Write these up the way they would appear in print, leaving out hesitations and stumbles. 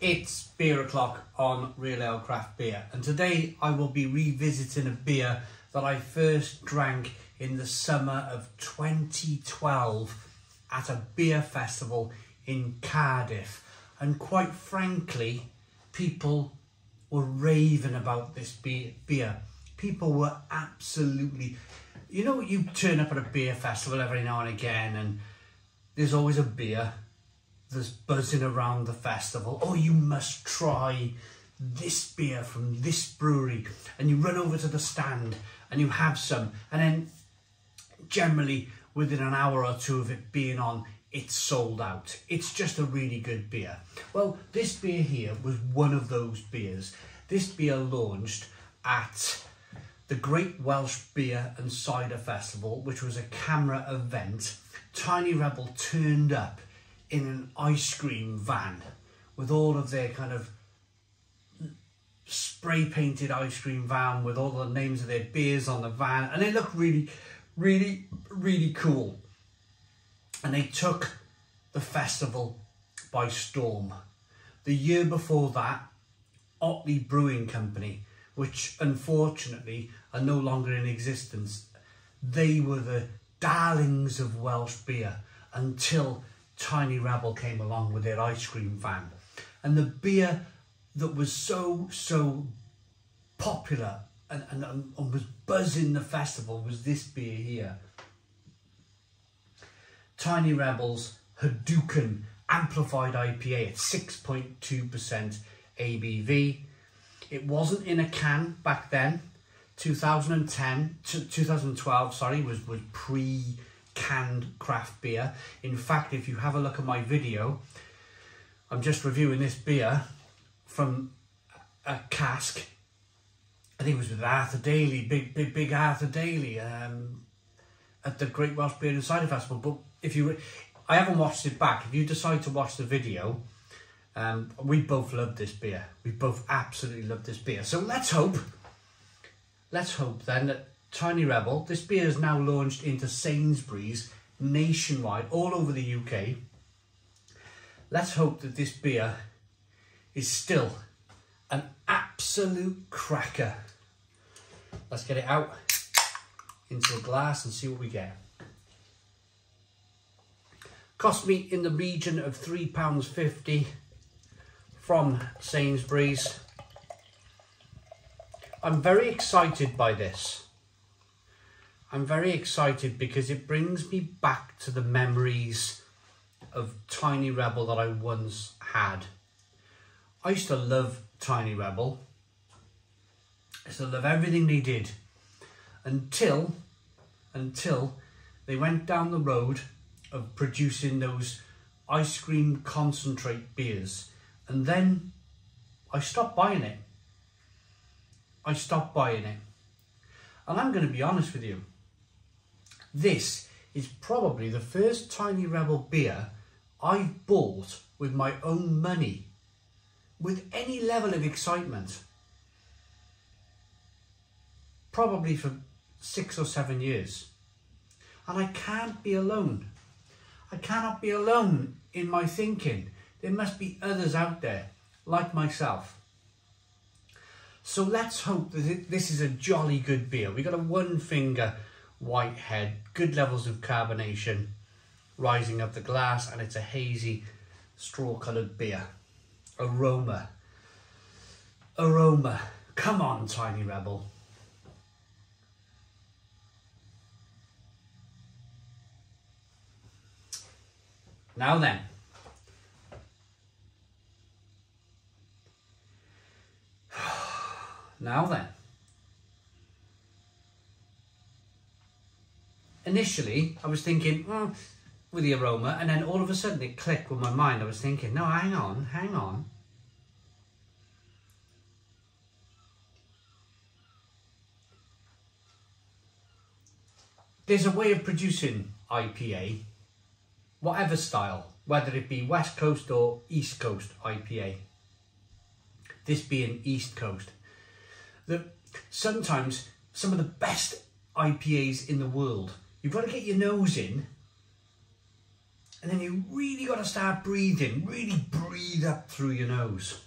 It's beer o'clock on Real Ale Craft Beer, and today I will be revisiting a beer that I first drank in the summer of 2012 at a beer festival in Cardiff. And quite frankly, people were raving about this beer. People were absolutely, you know, you turn up at a beer festival every now and again and there's always a beer that's buzzing around the festival. Oh, you must try this beer from this brewery. And you run over to the stand and you have some. And then generally within an hour or two of it being on, it's sold out. It's just a really good beer. Well, this beer here was one of those beers. This beer launched at the Great Welsh Beer and Cider Festival, which was a camera event. Tiny Rebel turned up in an ice cream van with all of their kind of spray painted ice cream van with all the names of their beers on the van, and it looked really, really, really cool. And they took the festival by storm. The year before that, Otley Brewing Company, which unfortunately are no longer in existence, they were the darlings of Welsh beer until Tiny Rebel came along with their ice cream van. And the beer that was so popular and was buzzing the festival was this beer here. Tiny Rebel's Hadouken Amplified IPA at 6.2% ABV. It wasn't in a can back then. 2012, sorry, was pre-canned craft beer. In fact, if you have a look at my video, I'm just reviewing this beer from a cask. I think it was with Arthur Daly, big Arthur Daly, at the Great Welsh Beer and Cider Festival. But I haven't watched it back. If you decide to watch the video, we both love this beer. We both absolutely love this beer. So let's hope then that Tiny Rebel, this beer is now launched into Sainsbury's nationwide, all over the UK. Let's hope that this beer is still an absolute cracker. Let's get it out into a glass and see what we get. Cost me in the region of £3.50 from Sainsbury's. I'm very excited by this. I'm very excited because it brings me back to the memories of Tiny Rebel that I once had. I used to love Tiny Rebel. I used to love everything they did until they went down the road of producing those ice cream concentrate beers, and then I stopped buying it. And I'm going to be honest with you, this is probably the first Tiny Rebel beer I've bought with my own money with any level of excitement, probably for 6 or 7 years. And I can't be alone. I cannot be alone in my thinking. There must be others out there like myself. So let's hope that this is a jolly good beer. We've got a 1 finger white head, good levels of carbonation rising up the glass, and it's a hazy straw coloured beer. Aroma. Come on, Tiny Rebel. Now then. Initially, I was thinking, with the aroma, and then all of a sudden it clicked with my mind. I was thinking, no, hang on. There's a way of producing IPA, whatever style, whether it be West Coast or East Coast IPA. This being East Coast. Sometimes some of the best IPAs in the world, you've got to get your nose in And then you really got to start breathing, really breathe up through your nose.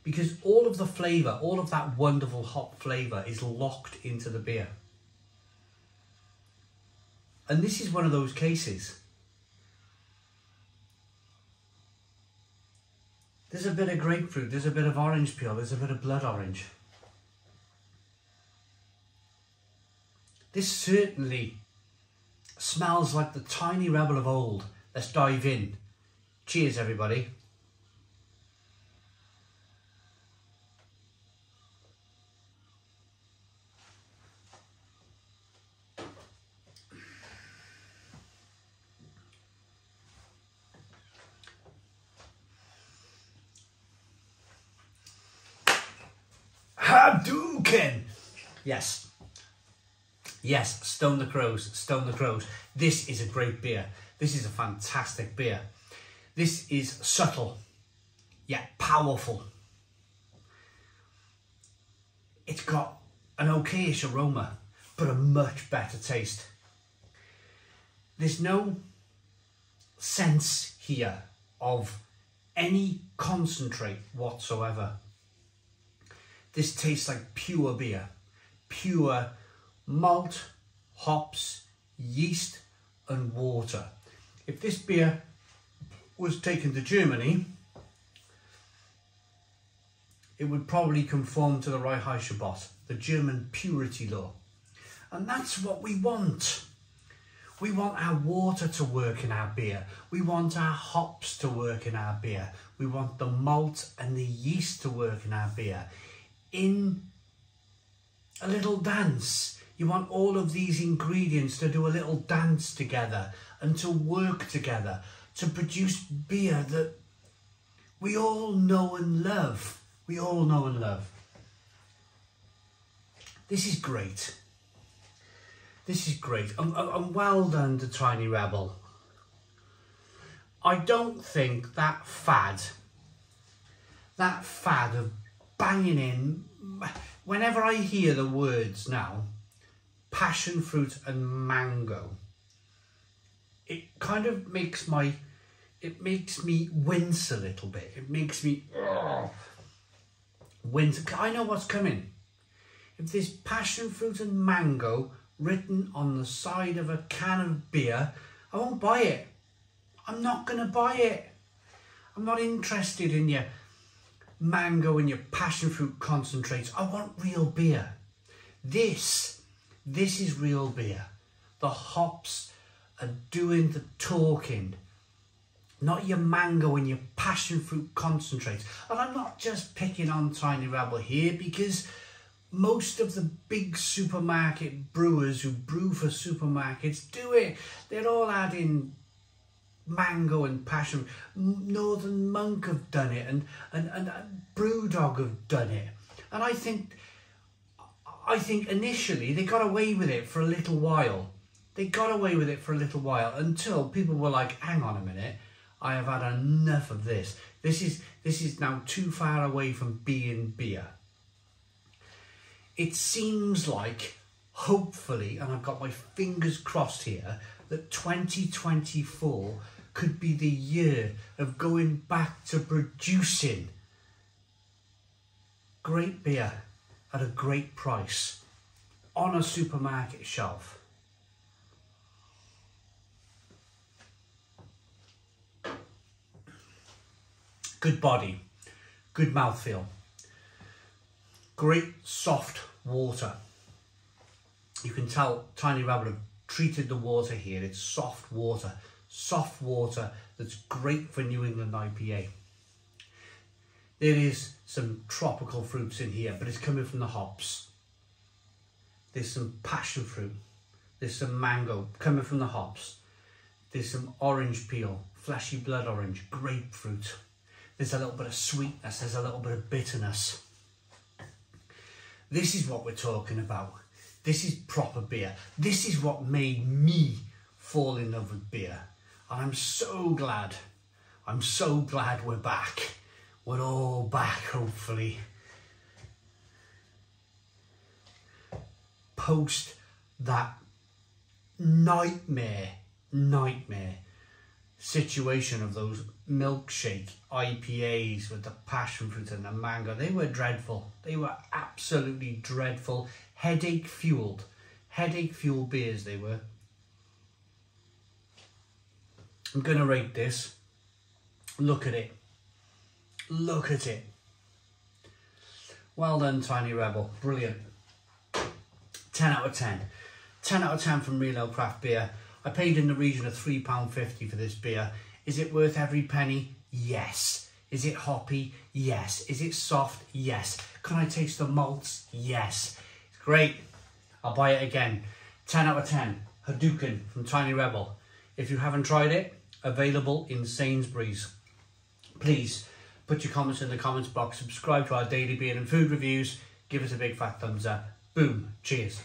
Because all of the flavour, all of that wonderful hop flavour is locked into the beer. And this is one of those cases. There's a bit of grapefruit, there's a bit of orange peel, there's a bit of blood orange. This certainly smells like the Tiny Rebel of old. Let's dive in. Cheers, everybody. Hadouken! Yes. Yes, Stone the Crows, Stone the Crows. This is a great beer. This is a fantastic beer. This is subtle, yet powerful. It's got an okayish aroma, but a much better taste. There's no sense here of any concentrate whatsoever. This tastes like pure beer, pure malt, hops, yeast and water. If this beer was taken to Germany, it would probably conform to the Reinheitsgebot, the German purity law. And that's what we want. We want our water to work in our beer. We want our hops to work in our beer. We want the malt and the yeast to work in our beer. In a little dance, you want all of these ingredients to do a little dance together and to work together to produce beer that we all know and love. We all know and love. This is great. This is great. And well done to Tiny Rebel. I don't think that fad of banging in, whenever I hear the words now, passion fruit and mango, it kind of makes me wince a little bit. It makes me wince. I know what's coming. If there's passion fruit and mango written on the side of a can of beer, I won't buy it. I'm not going to buy it. I'm not interested in your mango and your passion fruit concentrates. I want real beer. This is real beer. The hops are doing the talking, not your mango and your passion fruit concentrates. And I'm not just picking on Tiny Rebel here, because most of the big supermarket brewers who brew for supermarkets do it. They're all adding mango and passion. Northern Monk have done it, and Brewdog have done it. And I think initially they got away with it for a little while. They got away with it for a little while until people were like, hang on a minute, I have had enough of this. This is now too far away from being beer. It seems like, hopefully, and I've got my fingers crossed here, that 2024 could be the year of going back to producing great beer at a great price on a supermarket shelf. Good body, good mouthfeel, great soft water. You can tell Tiny Rebel have treated the water here. It's soft water that's great for New England IPA. There is some tropical fruits in here, but it's coming from the hops. There's some passion fruit. There's some mango coming from the hops. There's some orange peel, fleshy blood orange, grapefruit. There's a little bit of sweetness. There's a little bit of bitterness. This is what we're talking about. This is proper beer. This is what made me fall in love with beer. And I'm so glad we're back. We're all back, hopefully. Post that nightmare situation of those milkshake IPAs with the passion fruit and the mango. They were dreadful. They were absolutely dreadful. Headache fueled beers they were. I'm gonna rate this. Look at it. Look at it. Well done, Tiny Rebel. Brilliant. 10 out of 10. 10 out of 10 from Real Ale Craft Beer. I paid in the region of £3.50 for this beer. Is it worth every penny? Yes. Is it hoppy? Yes. Is it soft? Yes. Can I taste the malts? Yes. It's great. I'll buy it again. 10 out of 10. Hadouken from Tiny Rebel. If you haven't tried it, available in Sainsbury's. Please put your comments in the comments box. Subscribe to our daily beer and food reviews. Give us a big fat thumbs up. Boom. Cheers.